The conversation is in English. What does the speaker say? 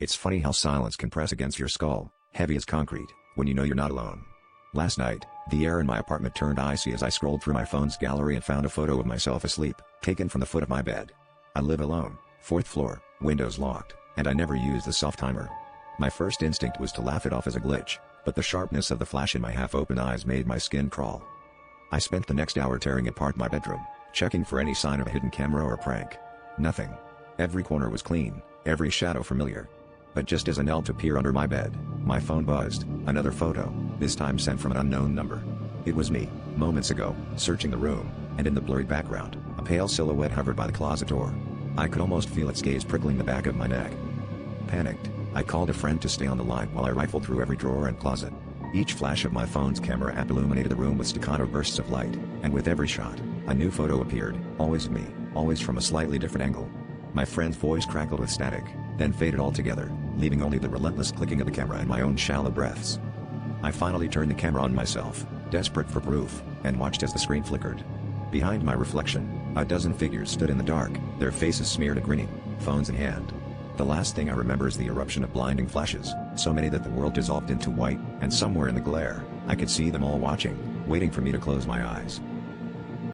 It's funny how silence can press against your skull, heavy as concrete, when you know you're not alone. Last night, the air in my apartment turned icy as I scrolled through my phone's gallery and found a photo of myself asleep, taken from the foot of my bed. I live alone, 4th floor, windows locked, and I never use the soft timer. My first instinct was to laugh it off as a glitch, but the sharpness of the flash in my half-open eyes made my skin crawl. I spent the next hour tearing apart my bedroom, checking for any sign of a hidden camera or a prank. Nothing. Every corner was clean, every shadow familiar. But just as I knelt to peer under my bed, my phone buzzed, another photo, this time sent from an unknown number. It was me, moments ago, searching the room, and in the blurry background, a pale silhouette hovered by the closet door. I could almost feel its gaze prickling the back of my neck. Panicked, I called a friend to stay on the line while I rifled through every drawer and closet. Each flash of my phone's camera app illuminated the room with staccato bursts of light, and with every shot, a new photo appeared, always of me, always from a slightly different angle. My friend's voice crackled with static, then faded altogether, leaving only the relentless clicking of the camera and my own shallow breaths. I finally turned the camera on myself, desperate for proof, and watched as the screen flickered. Behind my reflection, a dozen figures stood in the dark, their faces smeared and grinning, phones in hand. The last thing I remember is the eruption of blinding flashes, so many that the world dissolved into white, and somewhere in the glare, I could see them all watching, waiting for me to close my eyes.